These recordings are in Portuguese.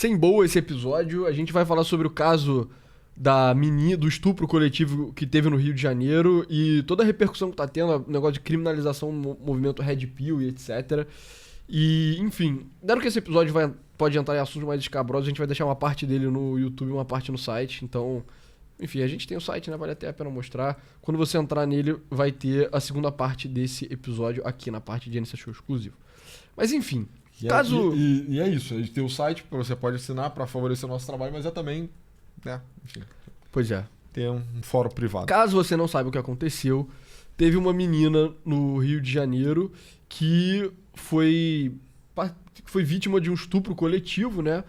sem boa esse episódio. A gente vai falar sobre o caso do estupro coletivo que teve no Rio de Janeiro e toda a repercussão que tá tendo, o negócio de criminalização no movimento Red Pill e etc. E, enfim, dado que esse episódio pode entrar em assuntos mais escabrosos, a gente vai deixar uma parte dele no YouTube e uma parte no site. Então, enfim, a gente tem o site, né? Vale até a pena mostrar. Quando você entrar nele, vai ter a segunda parte desse episódio aqui na parte de NC Show exclusivo. Mas, enfim, caso... E é isso, a gente tem o site, você pode assinar para favorecer o nosso trabalho, mas é também, né, enfim... Pois é. Tem um fórum privado. Caso você não saiba o que aconteceu, teve uma menina no Rio de Janeiro que foi vítima de um estupro coletivo, né?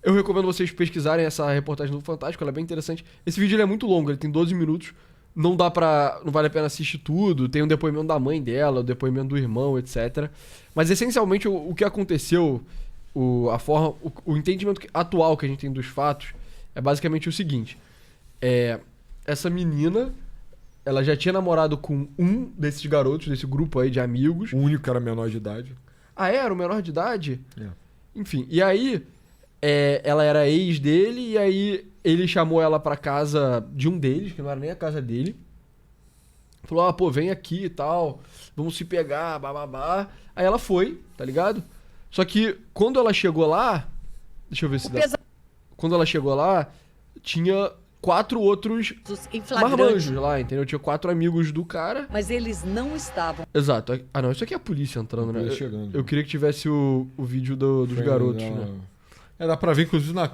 Eu recomendo vocês pesquisarem essa reportagem do Fantástico, ela é bem interessante. Esse vídeo ele é muito longo, ele tem 12 minutos. Não vale a pena assistir tudo. Tem um depoimento da mãe dela, o depoimento do irmão, etc. Mas essencialmente o que aconteceu, o entendimento atual que a gente tem dos fatos é basicamente o seguinte. Essa menina, ela já tinha namorado com um desses garotos, desse grupo aí de amigos. O único que era menor de idade. Ah, era o menor de idade? É. Enfim, e aí ela era ex dele, e aí ele chamou ela pra casa de um deles, que não era nem a casa dele. Falou, pô, vem aqui e tal, vamos se pegar, bababá. Aí ela foi, tá ligado? Só que quando ela chegou lá, deixa eu ver se dá. Quando ela chegou lá, tinha 4 outros marmanjos lá, entendeu? Tinha 4 amigos do cara. Mas eles não estavam. Exato. Ah, não, isso aqui é a polícia entrando, né? Eu queria que tivesse o vídeo dos garotos, né? Dá pra ver, inclusive, na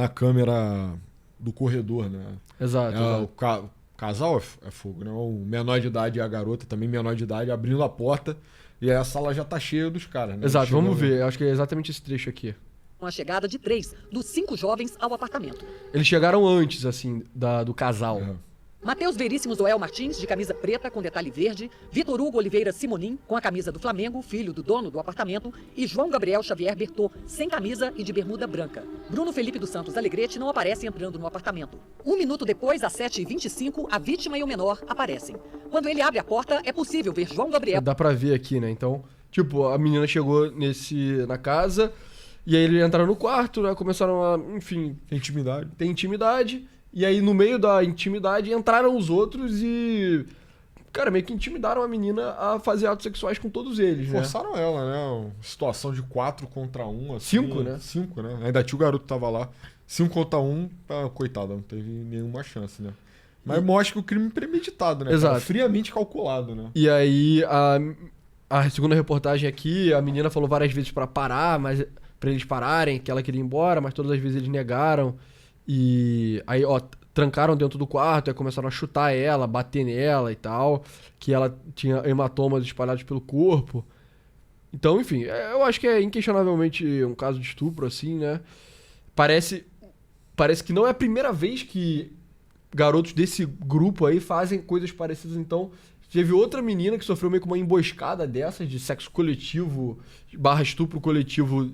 câmera do corredor, né? Exato. O casal é fogo, né? O menor de idade e a garota, também menor de idade, abrindo a porta. E aí a sala já tá cheia dos caras, né? Exato, vamos ver. Acho que é exatamente esse trecho aqui. Com a chegada de 3 dos 5 jovens ao apartamento. Eles chegaram antes, assim, do casal. Uhum. Matheus Veríssimo Zoel Martins, de camisa preta com detalhe verde. Vitor Hugo Oliveira Simonim, com a camisa do Flamengo, filho do dono do apartamento. E João Gabriel Xavier Bertô, sem camisa e de bermuda branca. Bruno Felipe dos Santos Alegrete não aparece entrando no apartamento. 1 minuto depois, às 7h25, a vítima e o menor aparecem. Quando ele abre a porta, é possível ver João Gabriel... Dá pra ver aqui, né? Então, tipo, a menina chegou na casa... E aí eles entraram no quarto, né? Começaram a, enfim... Tem intimidade. E aí, no meio da intimidade, entraram os outros e... Cara, meio que intimidaram a menina a fazer atos sexuais com todos eles, né? Forçaram ela, né? Situação de 4 contra 1, assim... 5, né? 5, né? Ainda tinha o garoto que tava lá. 5 contra 1, coitada, não teve nenhuma chance, né? Mas mostra que o crime premeditado, né? Exato. Cara? Friamente calculado, né? E aí, a segunda reportagem aqui, a menina falou várias vezes pra parar, mas... Pra eles pararem, que ela queria ir embora, mas todas as vezes eles negaram. E aí, trancaram dentro do quarto, aí começaram a chutar ela, bater nela e tal. Que ela tinha hematomas espalhados pelo corpo. Então, enfim, eu acho que é inquestionavelmente um caso de estupro, assim, né? Parece que não é a primeira vez que garotos desse grupo aí fazem coisas parecidas, então... Teve outra menina que sofreu meio que uma emboscada dessas, de sexo coletivo, / estupro coletivo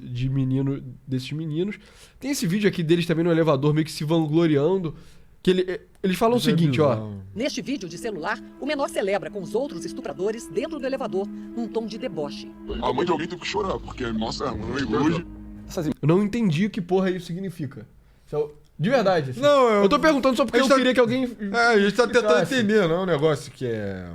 desses meninos. Tem esse vídeo aqui deles também no elevador, meio que se vangloriando. Que eles falam o seguinte, ó. Neste vídeo de celular, o menor celebra com os outros estupradores dentro do elevador, num tom de deboche. A mãe de alguém teve que chorar, porque nossa mãe hoje... Eu não entendi o que porra isso significa. De verdade. Assim. Não, eu tô perguntando só porque eu queria que alguém... a gente tá tentando entender, não é um negócio que é...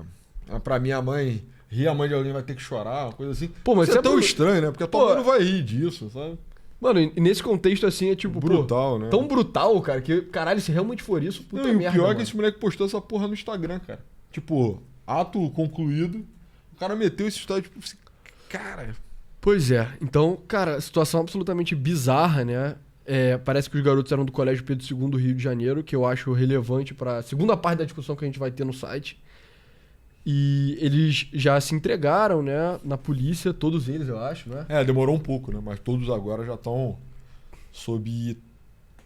Pra minha mãe, rir a mãe de alguém vai ter que chorar, uma coisa assim. Pô, mas isso é tão estranho, né? Porque a tua mãe não vai rir disso, sabe? Mano, e nesse contexto assim é tipo... Brutal, né? Tão brutal, cara, que caralho, se realmente for isso, puta merda. O pior é mano. que esse moleque postou essa porra no Instagram, cara. Tipo, ato concluído, o cara meteu esse história, tipo, assim, cara... Pois é, então, cara, situação absolutamente bizarra, né? Parece que os garotos eram do Colégio Pedro II do Rio de Janeiro, que eu acho relevante pra segunda parte da discussão que a gente vai ter no site. E eles já se entregaram, né, na polícia, todos eles, eu acho, né? Demorou um pouco, né? Mas todos agora já estão sob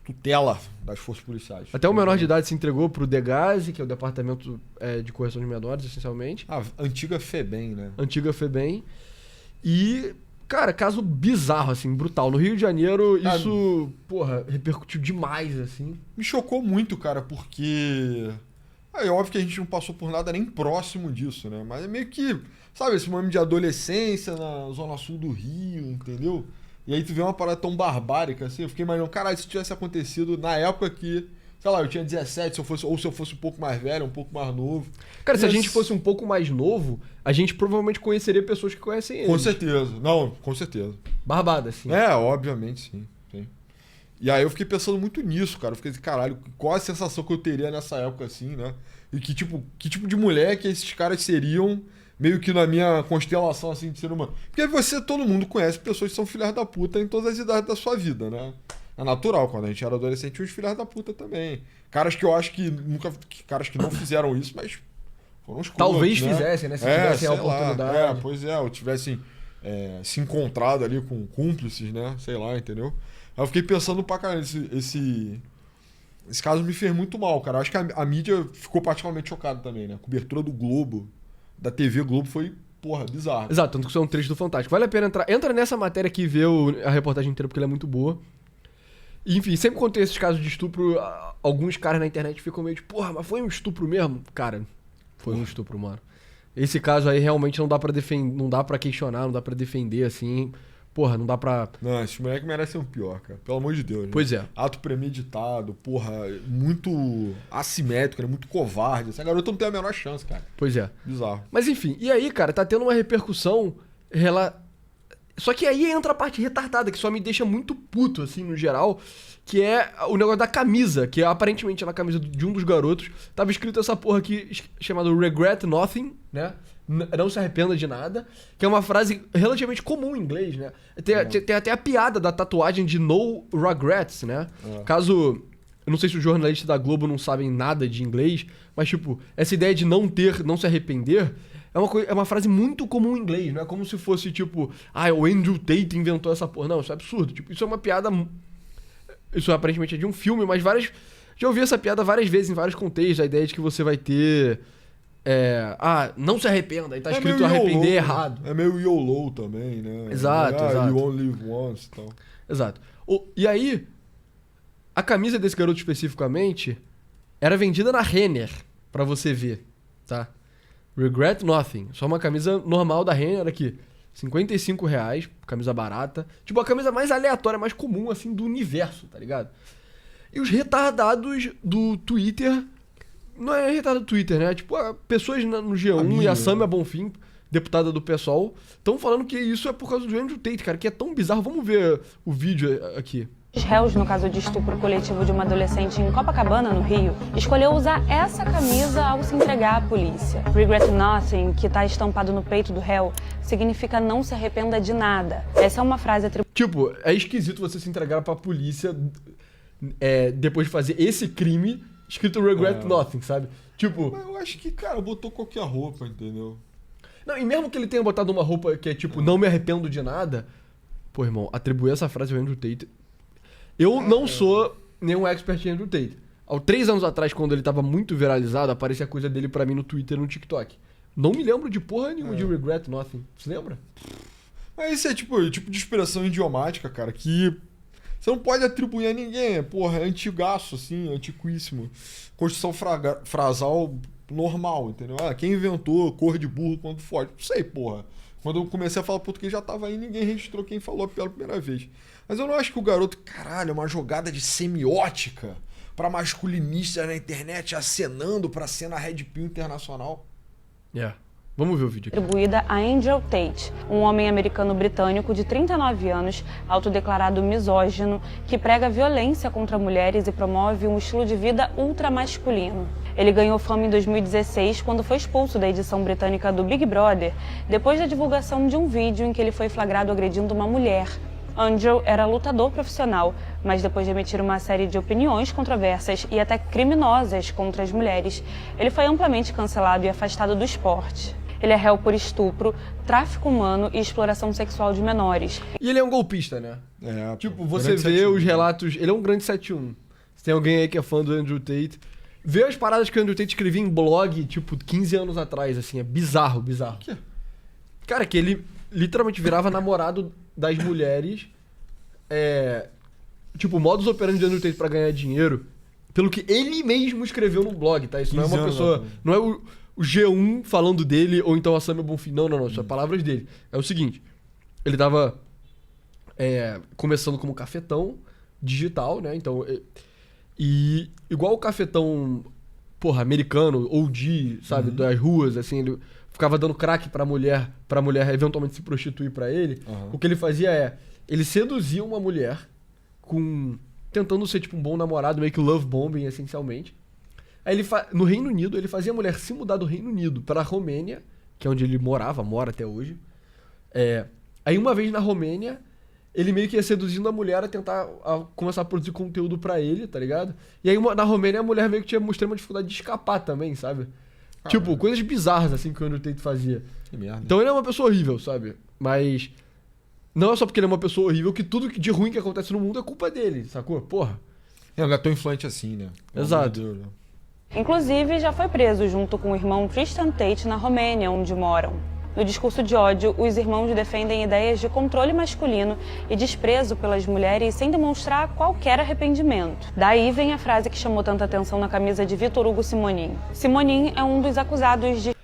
tutela das forças policiais. Até o menor de idade se entregou pro DEGASE, que é o Departamento de Correção de Menores, essencialmente. A antiga FEBEM, né? Antiga FEBEM. E, cara, caso bizarro, assim, brutal. No Rio de Janeiro, isso, porra, repercutiu demais, assim. Me chocou muito, cara, porque... É óbvio que a gente não passou por nada nem próximo disso, né? Mas é meio que, sabe, esse momento de adolescência na zona sul do Rio, entendeu? E aí tu vê uma parada tão barbárica assim, eu fiquei imaginando, caralho, se tivesse acontecido na época que, sei lá, eu tinha 17, se eu fosse um pouco mais velho, um pouco mais novo. Cara, se a gente fosse um pouco mais novo, a gente provavelmente conheceria pessoas que conhecem eles. Com certeza. Não, com certeza. Barbada, assim. É, obviamente, sim. E aí eu fiquei pensando muito nisso, cara. Eu fiquei assim, caralho, qual a sensação que eu teria nessa época, assim, né? E que tipo de mulher que esses caras seriam meio que na minha constelação, assim, de ser humano. Porque todo mundo conhece pessoas que são filhas da puta em todas as idades da sua vida, né? É natural, quando a gente era adolescente, tinha os filhos da puta também. Caras que eu acho que caras que não fizeram isso, mas foram escrotos, Talvez né? fizessem, né? Se tivessem a oportunidade. Pois é, ou tivessem se encontrado ali com cúmplices, né? Sei lá, entendeu? Aí eu fiquei pensando pra caralho, esse caso me fez muito mal, cara. Eu acho que a mídia ficou particularmente chocada também, né? A cobertura do Globo, da TV Globo, foi, porra, bizarra. Exato, tanto que isso é um trecho do Fantástico. Vale a pena entrar. Entra nessa matéria aqui e vê a reportagem inteira, porque ela é muito boa. E, enfim, sempre quando tem esses casos de estupro, alguns caras na internet ficam meio de, porra, mas foi um estupro mesmo? Cara, foi um estupro, mano. Esse caso aí realmente não dá pra defender, não dá pra questionar, não dá pra defender, assim. Porra, não dá pra... Não, esses moleques merecem um pior, cara. Pelo amor de Deus. Pois né? é. Ato premeditado, porra, muito assimétrico, né? Muito covarde. Essa garota não tem a menor chance, cara. Pois é. Bizarro. Mas enfim, e aí, cara, tá tendo uma repercussão... Só que aí entra a parte retardada, que só me deixa muito puto, assim, no geral, que é o negócio da camisa, que aparentemente na camisa de um dos garotos tava escrito essa porra aqui, chamada Regret Nothing, né? Não se arrependa de nada, que é uma frase relativamente comum em inglês, né? Tem até a piada da tatuagem de No Regrets, né? Caso... Eu não sei se os jornalistas da Globo não sabem nada de inglês, mas, tipo, essa ideia de não se arrepender é uma frase muito comum em inglês, não é como se fosse, tipo, o Andrew Tate inventou essa porra. Não, isso é absurdo. Tipo, isso é uma piada... Isso aparentemente é de um filme, mas já ouvi essa piada várias vezes em vários contextos, a ideia de que você vai ter... não se arrependa, aí tá escrito arrepender errado. É meio YOLO também, né? Exato, exato. You only live once e tal. Exato. E aí, a camisa desse garoto especificamente era vendida na Renner, pra você ver, tá? Regret Nothing. Só uma camisa normal da Renner aqui. R$55, camisa barata. Tipo, a camisa mais aleatória, mais comum, assim, do universo, tá ligado? E os retardados do Twitter... Não é retardado do Twitter, né? Tipo, pessoas no G1 e a Samia Bonfim, deputada do PSOL, estão falando que isso é por causa do Andrew Tate, cara, que é tão bizarro. Vamos ver o vídeo aqui. Os réus no caso de estupro coletivo de uma adolescente em Copacabana, no Rio, escolheu usar essa camisa ao se entregar à polícia. Regret Nothing, que está estampado no peito do réu, significa não se arrependa de nada. Essa é uma frase atribuída... Tipo, é esquisito você se entregar pra polícia depois de fazer esse crime escrito Regret Nothing, sabe? Tipo... Mas eu acho que, cara, botou qualquer roupa, entendeu? Não, e mesmo que ele tenha botado uma roupa que é tipo, não me arrependo de nada... Pô, irmão, atribuir essa frase ao Andrew Tate... Eu não sou nenhum expert em Andrew Tate. Há 3 anos atrás, quando ele tava muito viralizado, aparecia coisa dele pra mim no Twitter e no TikTok. Não me lembro de porra nenhuma de Regret Nothing. Você lembra? Mas isso é tipo de expressão idiomática, cara, que você não pode atribuir a ninguém. Porra, é antigaço, assim, antiquíssimo. Construção frasal normal, entendeu? Quem inventou cor de burro quando fode? Não sei, porra. Quando eu comecei a falar português já tava aí, ninguém registrou quem falou pela primeira vez. Mas eu não acho que o garoto, caralho, é uma jogada de semiótica pra masculinistas na internet acenando pra cena Red Pill internacional. Vamos ver o vídeo aqui. Atribuída a Andrew Tate, um homem americano-britânico de 39 anos, autodeclarado misógino, que prega violência contra mulheres e promove um estilo de vida ultramasculino. Ele ganhou fama em 2016 quando foi expulso da edição britânica do Big Brother, depois da divulgação de um vídeo em que ele foi flagrado agredindo uma mulher. Andrew era lutador profissional, mas depois de emitir uma série de opiniões controversas e até criminosas contra as mulheres, ele foi amplamente cancelado e afastado do esporte. Ele é réu por estupro, tráfico humano e exploração sexual de menores. E ele é um golpista, né? Tipo, você vê 7-1. os relatos... Ele é um grande 7-1. Se tem alguém aí que é fã do Andrew Tate... Vê as paradas que o Andrew Tate escrevia em blog, tipo, 15 anos atrás, assim. É bizarro. O quê? Cara, que ele literalmente virava namorado das mulheres. Tipo, o modus operandi de Andrew Tate pra ganhar dinheiro, pelo que ele mesmo escreveu no blog, tá? Isso não é uma pessoa... Não é o G1 falando dele, ou então a Samia Bonfim. Não. Isso é palavras dele. É o seguinte. Ele tava começando como cafetão digital, né? Então, e igual o cafetão, porra, americano, OG, sabe? Das ruas, assim, ele ficava dando crack pra mulher eventualmente se prostituir pra ele. O que ele fazia ele seduzia uma mulher tentando ser tipo um bom namorado, meio que love bombing, essencialmente. Aí no Reino Unido, ele fazia a mulher se mudar do Reino Unido pra Romênia, que é onde ele mora até hoje. Aí uma vez na Romênia, ele meio que ia seduzindo a mulher a tentar começar a produzir conteúdo pra ele, tá ligado? E aí na Romênia a mulher meio que tinha extrema dificuldade de escapar também, sabe? Tipo, coisas bizarras assim que o Andrew Tate fazia. Que merda. Então ele é uma pessoa horrível, sabe? Mas não é só porque ele é uma pessoa horrível que tudo de ruim que acontece no mundo é culpa dele, sacou? Porra. Não é tão influente assim, né? Exato. Meu Deus, né? Inclusive, já foi preso junto com o irmão Tristan Tate na Romênia, onde moram. No discurso de ódio, os irmãos defendem ideias de controle masculino e desprezo pelas mulheres sem demonstrar qualquer arrependimento. Daí vem a frase que chamou tanta atenção na camisa de Vitor Hugo Simonin. Simonin é um dos acusados de...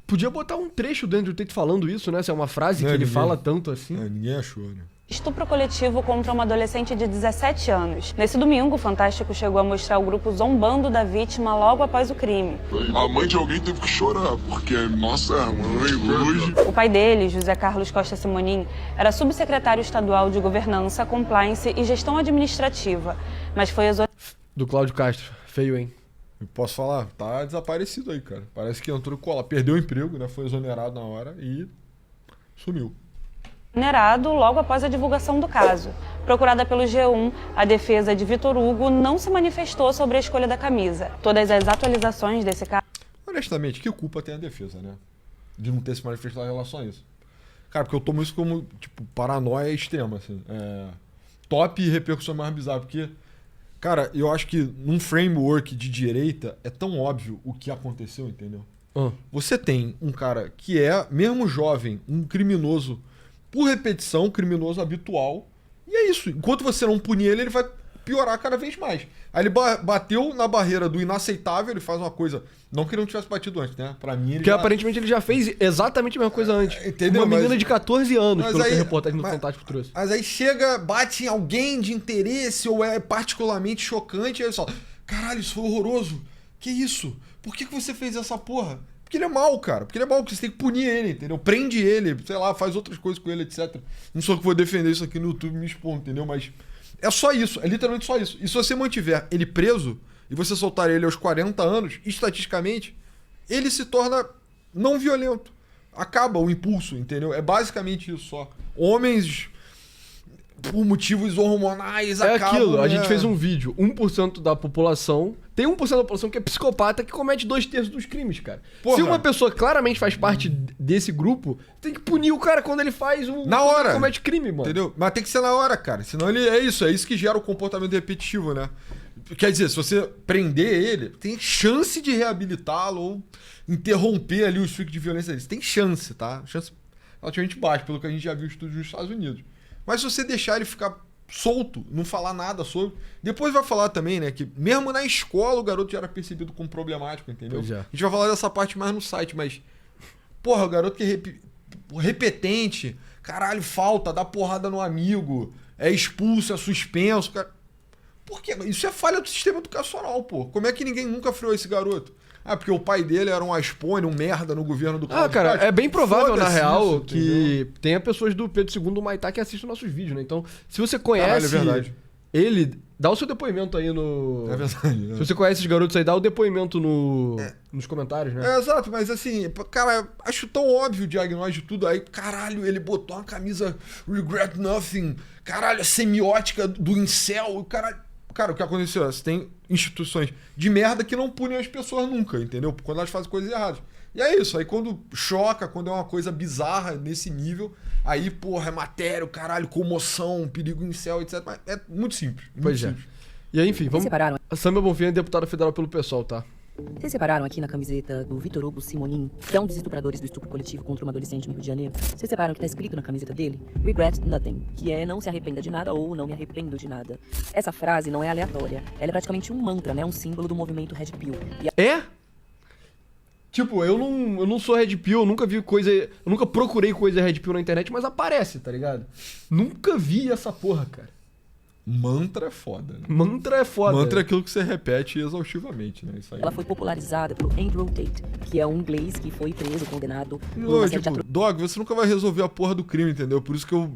Podia botar um trecho do Andrew Tate falando isso, né? Se é uma frase que ele fala tanto assim. Ninguém achou, né? Estupro coletivo contra uma adolescente de 17 anos. Nesse domingo, o Fantástico chegou a mostrar o grupo zombando da vítima logo após o crime. A mãe de alguém teve que chorar, porque nossa mãe hoje... O pai dele, José Carlos Costa Simonin, era subsecretário estadual de Governança, Compliance e Gestão Administrativa, mas foi exonerado. Do Cláudio Castro. Feio, hein? Eu posso falar, tá desaparecido aí, cara. Parece que entrou em cola. Perdeu o emprego, né? Foi exonerado na hora e sumiu. Logo após a divulgação do caso. Procurada pelo G1, a defesa de Vitor Hugo não se manifestou sobre a escolha da camisa. Todas as atualizações desse caso... Honestamente, que culpa tem a defesa, né? De não ter se manifestado em relação a isso. Cara, porque eu tomo isso como, tipo, paranoia extrema, assim. Top e repercussão mais bizarra, porque... Cara, eu acho que num framework de direita é tão óbvio o que aconteceu, entendeu? Você tem um cara que é, mesmo jovem, um criminoso... Por repetição, criminoso habitual. E é isso. Enquanto você não punir ele, ele vai piorar cada vez mais. Aí ele bateu na barreira do inaceitável, ele faz uma coisa... Não que ele não tivesse batido antes, né? Pra mim, ele Porque aparentemente ele já fez exatamente a mesma coisa antes. Entendeu? Uma menina de 14 anos, pelo que a aí, reportagem do Fantástico trouxe. Mas aí chega, bate em alguém de interesse ou é particularmente chocante, e aí ele fala, caralho, isso foi horroroso. Que isso? Por que você fez essa porra? Porque ele é mau, cara. Porque ele é mau, porque você tem que punir ele, entendeu? Prende ele, sei lá, faz outras coisas com ele, etc. Não sou eu que vou defender isso aqui no YouTube me expor, entendeu? Mas é só isso, é literalmente só isso. E se você mantiver ele preso e você soltar ele aos 40 anos, estatisticamente, ele se torna não violento. Acaba o impulso, entendeu? É basicamente isso só. Homens, por motivos hormonais, acabam... Aquilo, a gente fez um vídeo, 1% da população... Tem 1% da população que é psicopata que comete 2/3 dos crimes, cara. Porra. Se uma pessoa claramente faz parte desse grupo, tem que punir o cara quando ele faz Na quando hora. ele comete crime, mano. Entendeu? Mas tem que ser na hora, cara. Senão ele é isso que gera o comportamento repetitivo, né? Quer dizer, se você prender ele, tem chance de reabilitá-lo ou interromper ali o streak de violência dele. Tem chance, tá? Chance relativamente baixa, pelo que a gente já viu em estudos nos Estados Unidos. Mas se você deixar ele ficar solto, não falar nada sobre... Depois vai falar também, né, que mesmo na escola o garoto já era percebido como problemático, entendeu? Pois é. A gente vai falar dessa parte mais no site, mas... Porra, o garoto que é repetente, caralho, falta, dá porrada no amigo, é expulso, é suspenso, cara... Por quê? Isso é falha do sistema educacional, pô. Como é que ninguém nunca freou esse garoto? Porque o pai dele era um aspone, um merda no governo do Cláudio cara, Castro. é bem provável, na Foda-se real, isso, que tenha pessoas do Pedro II do Maitá que assistem nossos vídeos, né? Então, se você conhece Caralho, é verdade. ele, dá o seu depoimento aí no... É verdade. Se você conhece esses garotos aí, dá o depoimento nos comentários, né? Exato, mas assim, cara, acho tão óbvio o diagnóstico de tudo. Aí, caralho, ele botou uma camisa Regret Nothing. Caralho, a semiótica do incel. Caralho. Cara, o que aconteceu? Você tem instituições de merda que não punem as pessoas nunca, entendeu? Quando elas fazem coisas erradas. E é isso. Aí quando choca, quando é uma coisa bizarra nesse nível, aí, porra, é matéria, caralho, comoção, perigo incel, etc. Mas é muito simples. Muito Pois é. simples. E aí, enfim, vamos... Vocês separaram? A Samia Bonfim é deputada federal pelo PSOL, tá? Vocês separaram aqui na camiseta do Vitor Hugo Simonin, que é um dos estupradores do estupro coletivo contra uma adolescente no Rio de Janeiro. Vocês separaram que tá escrito na camiseta dele? Regret nothing, que é não se arrependa de nada ou não me arrependo de nada. Essa frase não é aleatória. Ela é praticamente um mantra, né? Um símbolo do movimento Red Pill. E É? Tipo, eu não sou Red Pill, eu nunca vi coisa. Eu nunca procurei coisa Red Pill na internet, mas aparece, tá ligado? Nunca vi essa porra, cara. Mantra é foda, né? Mantra é foda. Mantra é aquilo que você repete exaustivamente, né? Isso aí. Ela foi popularizada pelo Andrew Tate, que é um inglês que foi preso, condenado por Não, uma série de tipo, Dog, você nunca vai resolver a porra do crime, entendeu? Por isso que eu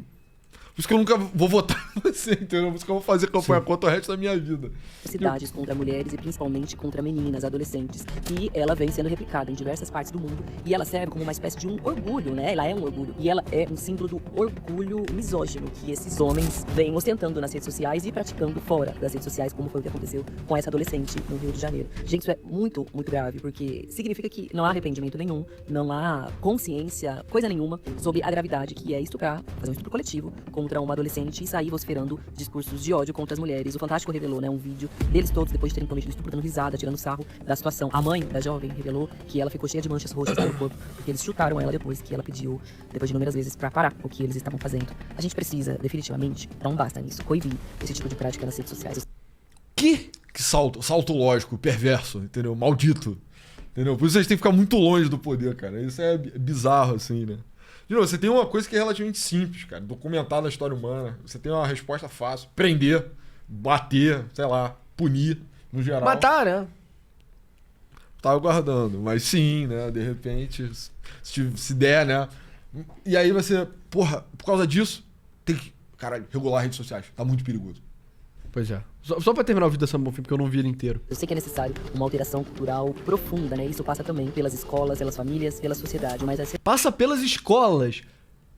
nunca vou votar em você, entendeu? Por isso que eu vou fazer campanha contra o resto da minha vida. atrocidades contra mulheres e principalmente contra meninas, adolescentes. E ela vem sendo replicada em diversas partes do mundo. E ela serve como uma espécie de um orgulho, né? Ela é um orgulho. E ela é um símbolo do orgulho misógino que esses homens vêm ostentando nas redes sociais e praticando fora das redes sociais, como foi o que aconteceu com essa adolescente no Rio de Janeiro. Gente, isso é muito, muito grave, porque significa que não há arrependimento nenhum, não há consciência, coisa nenhuma, sobre a gravidade que é estuprar, fazer um estupro coletivo contra uma adolescente e sair vociferando discursos de ódio contra as mulheres. O Fantástico revelou, né, um vídeo deles todos depois de terem cometido estupro, dando risada, tirando sarro da situação. A mãe da jovem revelou que ela ficou cheia de manchas roxas pelo corpo, porque eles chutaram ela depois que ela pediu, depois de inúmeras vezes, pra parar o que eles estavam fazendo. A gente precisa, definitivamente, não basta nisso, coibir esse tipo de prática nas redes sociais. Que salto lógico, perverso, entendeu? Maldito. Entendeu? Por isso a gente tem que ficar muito longe do poder, cara. Isso é bizarro, assim, né? De novo, você tem uma coisa que é relativamente simples, cara. Documentar na história humana. Você tem uma resposta fácil. Prender, bater, sei lá, punir, no geral. Matar, né? Tava guardando. Mas sim, né? De repente, se der, né? E aí você, porra, por causa disso, tem que, caralho, regular redes sociais. Tá muito perigoso. Pois é. Só pra terminar o vídeo dessa Bonfim, porque eu não vi ele inteiro. Eu sei que é necessário uma alteração cultural profunda, né? Isso passa também pelas escolas, pelas famílias, pela sociedade, mas essa Passa pelas escolas.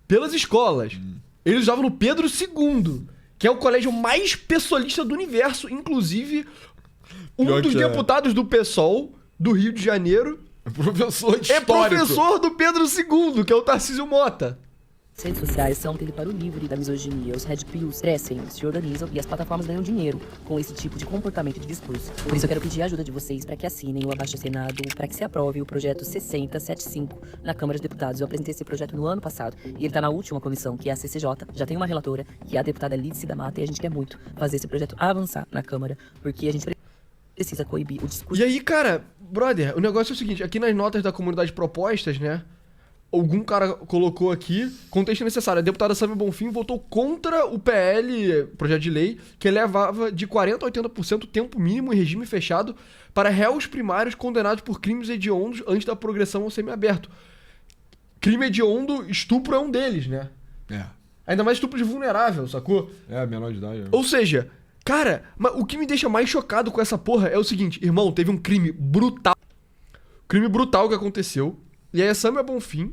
Pelas escolas. Eles usavam no Pedro II, que é o colégio mais pessoalista do universo. Inclusive, um Pior dos que é. deputados do PSOL do Rio de Janeiro Professor de é histórico. professor do Pedro II, que é o Tarcísio Mota. As redes sociais são um território livre da misoginia. Os red pills crescem, se organizam e as plataformas ganham dinheiro com esse tipo de comportamento de discurso. Por isso eu quero pedir a ajuda de vocês para que assinem o abaixo-assinado, para que se aprove o projeto 6075 na Câmara dos Deputados. Eu apresentei esse projeto no ano passado e ele está na última comissão, que é a CCJ. Já tem uma relatora, que é a deputada Lídice da Mata, e a gente quer muito fazer esse projeto avançar na Câmara, porque a gente precisa coibir o discurso. E aí, cara, brother, o negócio é o seguinte, aqui nas notas da comunidade propostas, né, algum cara colocou aqui, contexto necessário, a deputada Samia Bonfim votou contra o PL, projeto de lei, que elevava de 40% a 80% o tempo mínimo em regime fechado para réus primários condenados por crimes hediondos antes da progressão ao semiaberto. Crime hediondo, estupro é um deles, né? É. Ainda mais estupro de vulnerável, sacou? É, menor de idade. Ou seja, cara, mas o que me deixa mais chocado com essa porra é o seguinte, irmão, teve um crime brutal. Crime brutal que aconteceu. E aí a Samia Bonfim,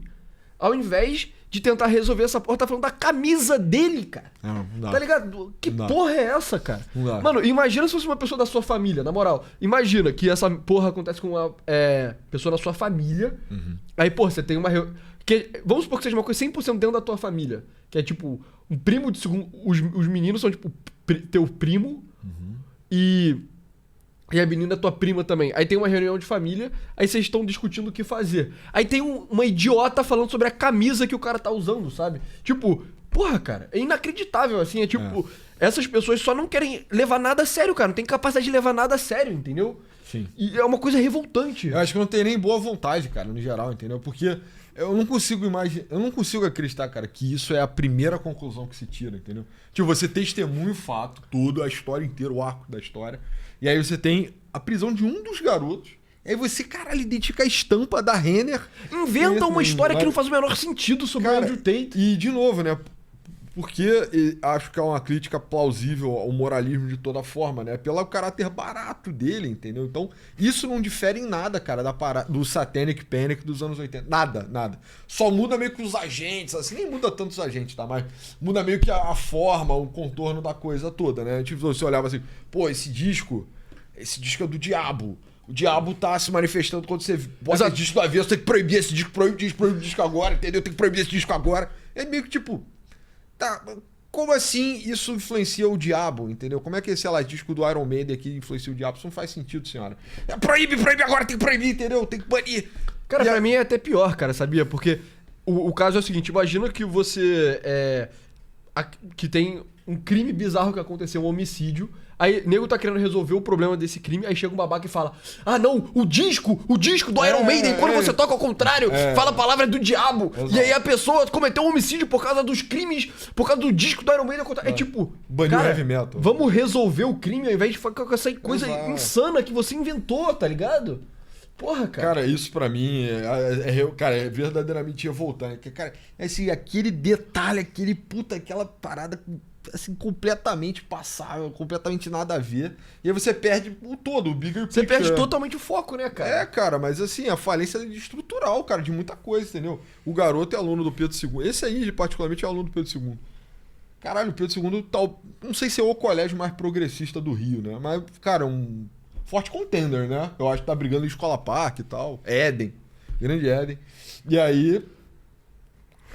ao invés de tentar resolver essa porra, tá falando da camisa dele, cara. Não dá. Tá ligado? Que Não dá. porra é essa, cara? Não dá. Mano, imagina se fosse uma pessoa da sua família, na moral. Imagina que essa porra acontece com uma pessoa da sua família. Aí, porra, você tem uma... Vamos supor que seja uma coisa 100% dentro da tua família. Que é tipo, um primo de segundo... Os meninos são tipo teu primo. E a menina é tua prima também. Aí tem uma reunião de família, aí vocês estão discutindo o que fazer. Aí tem uma idiota falando sobre a camisa que o cara tá usando, sabe? Tipo, porra, cara, é inacreditável, assim. É tipo, essas pessoas só não querem levar nada a sério, cara. Não tem capacidade de levar nada a sério, entendeu? Sim. E é uma coisa revoltante. Eu acho que não tem nem boa vontade, cara, no geral, entendeu? Porque eu não consigo imaginar, eu não consigo acreditar, cara, que isso é a primeira conclusão que se tira, entendeu? Tipo, você testemunha o fato todo, a história inteira, o arco da história, e aí você tem a prisão de um dos garotos, e aí você, caralho, identifica a estampa da Renner. Inventa uma história que não faz o menor sentido sobre o Cara, Andrew Tate. E, de novo, né? Porque acho que é uma crítica plausível ao moralismo de toda forma, né? Pelo caráter barato dele, entendeu? Então, isso não difere em nada, cara, do Satanic Panic dos anos 80. Nada. Só muda meio que os agentes, assim, nem muda tanto os agentes, tá? Mas muda meio que a forma, o contorno da coisa toda, né? Tipo, você olhava assim, pô, esse disco é do diabo. O diabo tá se manifestando quando você bota esse disco do avesso, tem que proibir esse disco, proibir o disco agora, entendeu? Tem que proibir esse disco agora. É meio que tipo... Tá, como assim isso influencia o diabo, entendeu? Como é que esse, sei lá, disco do Iron Maiden aqui influencia o diabo? Isso não faz sentido, senhora. Proíbe agora, tem que proibir, entendeu? Tem que banir. Cara, pra mim é até pior, cara, sabia? Porque o caso é o seguinte, imagina que você que tem um crime bizarro que aconteceu, um homicídio. Aí, nego tá querendo resolver o problema desse crime, aí chega um babaca e fala: ah, não, o disco do Iron Maiden, quando você toca ao contrário, fala a palavra do diabo. Exato. E aí a pessoa cometeu um homicídio por causa dos crimes, por causa do disco do Iron Maiden ao contrário. É tipo, Baniu cara, heavy metal. vamos resolver o crime ao invés de ficar com essa coisa Exato. insana que você inventou, tá ligado? Porra, cara. Cara, isso pra mim cara, é verdadeiramente revoltante. Cara, assim, aquele detalhe, aquela parada assim, completamente passável, completamente nada a ver. E aí você perde o todo, o bigger Você picture. perde totalmente o foco, né, cara? É, cara, mas assim, a falência é estrutural, cara, de muita coisa, entendeu? O garoto é aluno do Pedro II. Esse aí, particularmente, é aluno do Pedro II. Caralho, o Pedro II, não sei se é o colégio mais progressista do Rio, né? Mas, cara, um forte contender, né? Eu acho que tá brigando em Escola Parque e tal. Éden. Grande Éden. E aí,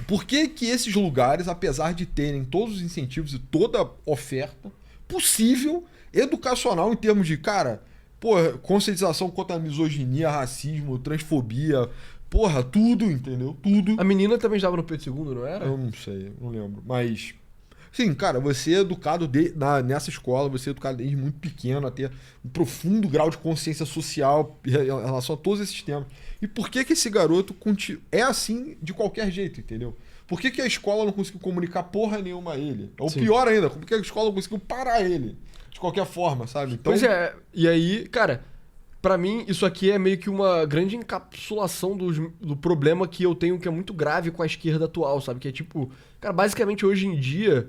por que que esses lugares, apesar de terem todos os incentivos e toda a oferta possível, educacional, em termos de, cara, porra, conscientização contra a misoginia, racismo, transfobia, porra, tudo, entendeu? Tudo. A menina também estava no Pedro II, não era? Eu não sei, não lembro. Mas, sim, cara, você é educado nessa escola, você é educado desde muito pequeno a ter um profundo grau de consciência social em relação a todos esses temas. E por que que esse garoto é assim de qualquer jeito, entendeu? Por que que a escola não conseguiu comunicar porra nenhuma a ele? Ou Sim. pior ainda, por que a escola não conseguiu parar ele? De qualquer forma, sabe? Então, Pois é, e aí, cara, pra mim isso aqui é meio que uma grande encapsulação do problema que eu tenho, que é muito grave com a esquerda atual, sabe? Que é tipo, cara, basicamente hoje em dia,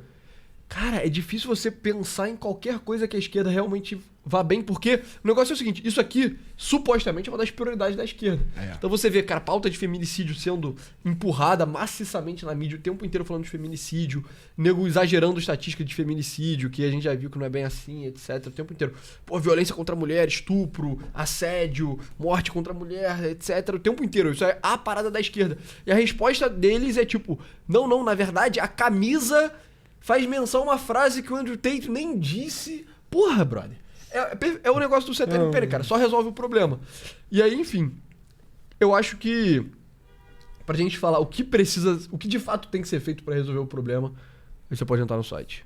cara, é difícil você pensar em qualquer coisa que a esquerda realmente vá bem, porque o negócio é o seguinte, isso aqui supostamente é uma das prioridades da esquerda. Então você vê, cara, pauta de feminicídio sendo empurrada maciçamente na mídia o tempo inteiro falando de feminicídio, nego exagerando estatística de feminicídio, que a gente já viu que não é bem assim, etc, o tempo inteiro. Pô, violência contra a mulher, estupro, assédio, morte contra a mulher, etc, o tempo inteiro. Isso é a parada da esquerda. E a resposta deles é tipo, não, na verdade, a camisa faz menção a uma frase que o Andrew Tate nem disse. Porra, brother. É o negócio do CTLP, cara. Só resolve o problema. E aí, enfim. Eu acho que pra gente falar o que de fato tem que ser feito pra resolver o problema, aí você pode entrar no site.